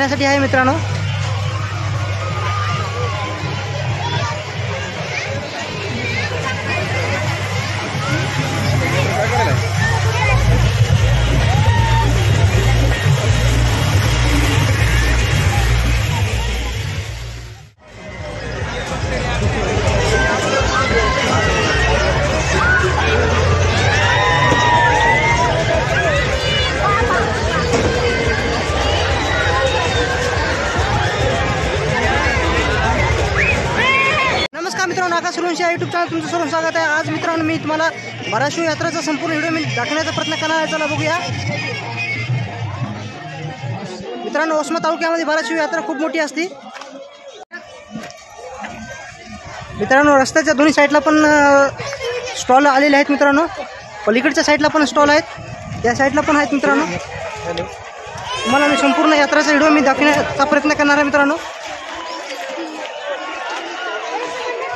बघण्यासाठी आहे मित्रांनो। मित्रांनो, आकाश सुरवंशी यूट्यूब चॅनल तुमचं सर्व स्वागत आहे। आज मित्रांनो मी तुम्हाला बाराशिव यात्राचा संपूर्ण व्हिडिओ मी दाखवण्याचा प्रयत्न करणार आहे। चला बघूया मित्रांनो, ओसमा तालुक्यामध्ये बाराशिव यात्रा खूप मोठी असते मित्रांनो। रस्त्याच्या दोन्ही साईडला पण स्टॉल आलेले आहेत मित्रांनो। पलीकडच्या साईडला पण स्टॉल आहेत, या साईडला पण आहेत मित्रांनो। तुम्हाला मी संपूर्ण यात्राचा व्हिडिओ मी दाखवण्याचा प्रयत्न करणार आहे मित्रांनो।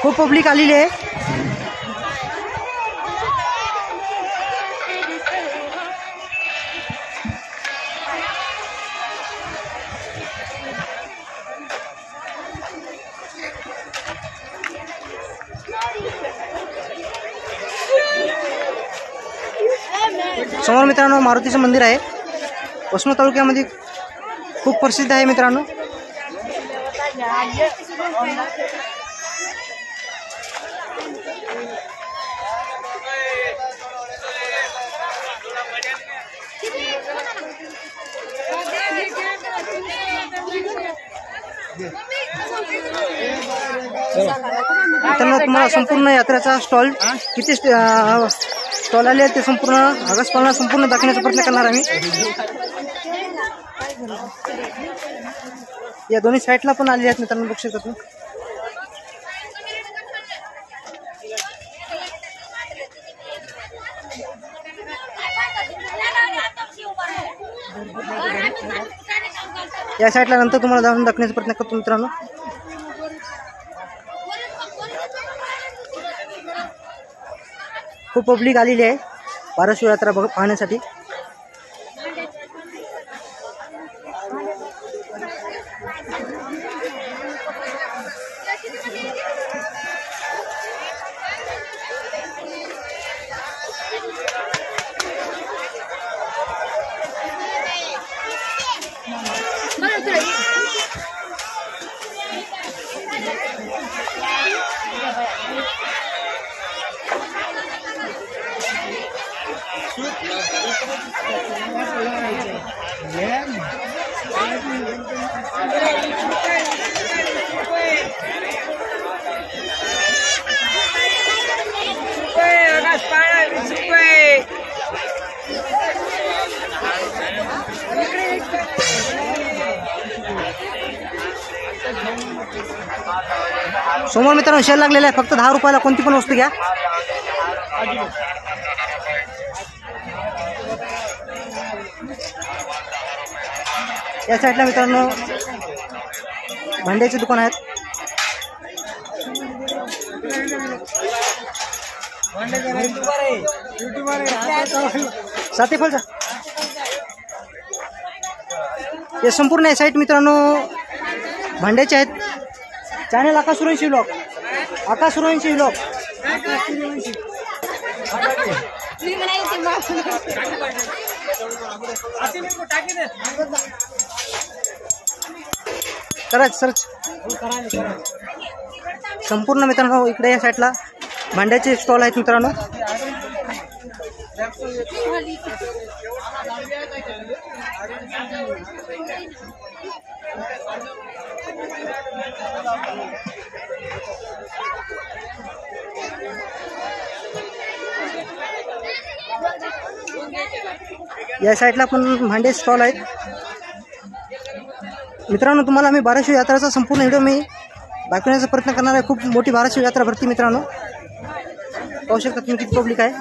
खूप पब्लिक आलेली आहे। समोर मित्रांनो मारुतीचं मंदिर आहे, ओसमा तालुक्यामध्ये खूप प्रसिद्ध आहे मित्रांनो। मित्रांनो, तुम्हाला संपूर्ण यात्रेचा स्टॉल किती स्टॉल आले ते संपूर्ण आगस्ट पालना संपूर्ण दाखवण्याचा प्रयत्न करणार आम्ही। या दोन्ही साईडला पण आलेले आहेत मित्रांनो, बघू शकता तुम्ही। या साईडला नंतर तुम्हाला जाऊन दाखवण्याचा प्रयत्न करतो मित्रांनो। खूप पब्लिक आलेली आहे बाराशिव यात्रा पाहण्यासाठी। समोर मित्रांनो शेल लागलेला आहे, फक्त 10 रुपयाला कोणती पण वस्तू घ्या। या साईडला मित्रांनो भांड्याचे दुकान आहेत। साथी फलचा हे संपूर्ण साईट मित्रांनो भांड्याचे आहेत। चॅनल आकाश सुरवंशी व्लॉग, आकाश सुरवंशी व्लॉग। करा सर्च संपूर्ण मित्रांनो इकडे या साईडला भांड्याचे स्टॉल आहेत मित्रांनो। या साईडला पण भांडे स्टॉल आहेत मित्रांनो। तुम्हाला मी बाराशिव यात्राचा संपूर्ण व्हिडिओ मी दाखवण्याचा प्रयत्न करणार आहे। खूप मोठी बाराशिव यात्रा भरती मित्रांनो, पाहू शकता तुम्ही किती पब्लिक आहे।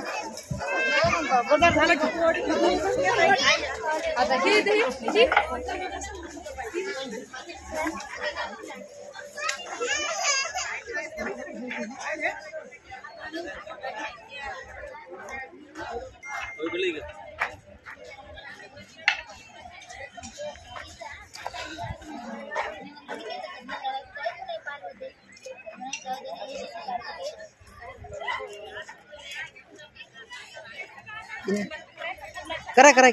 करा करा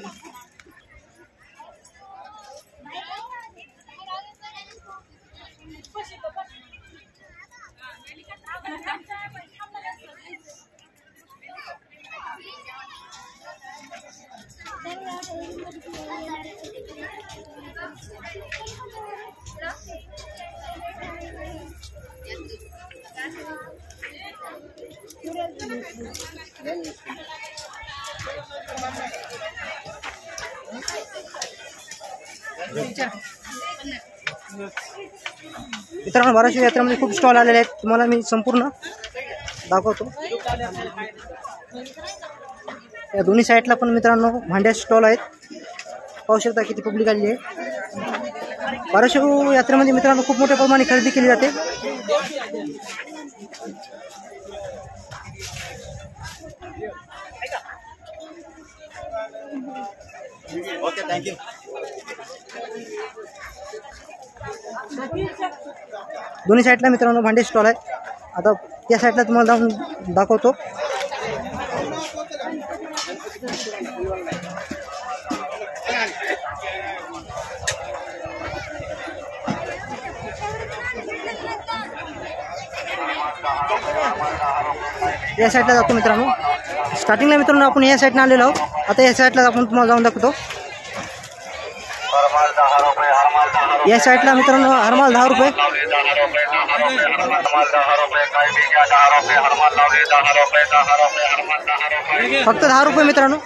मित्रांनो, बाराशे यात्रेमध्ये खूप स्टॉल आलेले आहेत. तुम्हाला मी संपूर्ण दाखवतो. या दोन्ही साईडला पण मित्रांनो भांड्याचे स्टॉल आहेत. पाहू शकता किती पब्लिक आलेली आहे. बाराशे यात्रेमध्ये मित्रांनो खूप मोठ्या प्रमाणात खरेदी केली जाते. Okay, thank you. दोन्ही साईडला मित्रांनो भांडे स्टॉल आहे. आता त्या साईडला तुम्हाला जाऊन दाखवतो. या साईडला जातो मित्रांनो. स्टार्टिंगला मित्रांनो आपण या साईडने आलेलो आहोत. आता या साईडला आपण तुम्हाला जाऊन दाखवतो. या साईडला मित्रांनो हरमाल 10 रुपये. फक्त 10 रुपये मित्रांनो.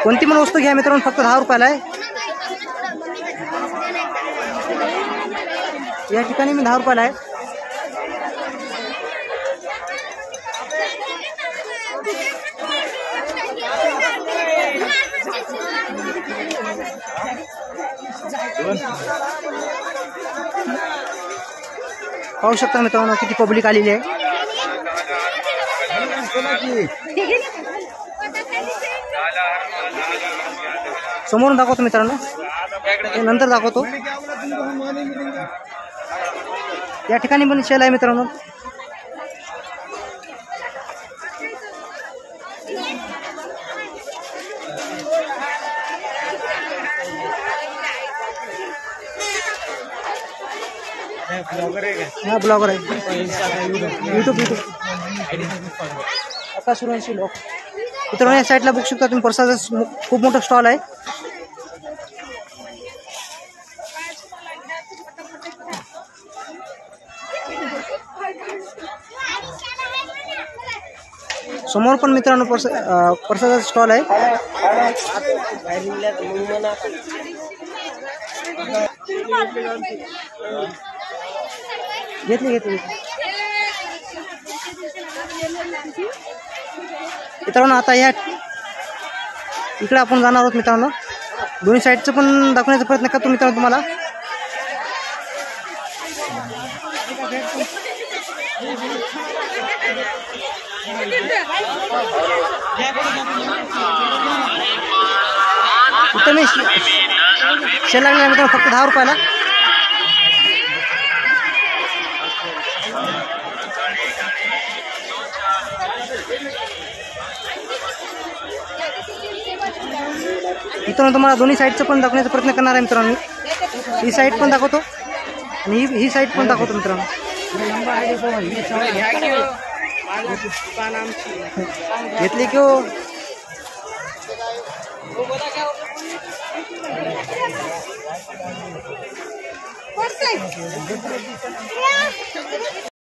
कोणती पण वस्तू घ्या मित्रांनो, फक्त 10 रुपयाला आहे. या ठिकाणी मी 10 रुपयाला आहे. पाहू शकता मित्रांनो किती पब्लिक आलेली आहे. समोरून दाखवतो मित्रांनो, नंतर दाखवतो. या ठिकाणी पण सेल आहे मित्रांनो. हा ब्लॉगर आहे. यूट्यूब आकाश सुरवंशी लोक. मित्रांनो या साईडला बघू शकता तुम्ही प्रसादाचा खूप मोठा स्टॉल आहे. समोर पण मित्रांनो प्रसादाचा स्टॉल आहे. घेतली मित्रांनो. आता या इकडे आपण जाणार आहोत मित्रांनो. दोन्ही साईडचं पण दाखवण्याचा प्रयत्न करतो मित्रांनो तुम्हाला. इथं मी सेल लागलेला मित्रांनो फक्त 10 रुपयाला. मित्रांनो तुम्हाला दोन्ही साईडचं पण दाखवण्याचा प्रयत्न करणार आहे मित्रांनो. ही साईड पण दाखवतो आणि ही साईड पण दाखवतो मित्रांनो. घेतली की हो.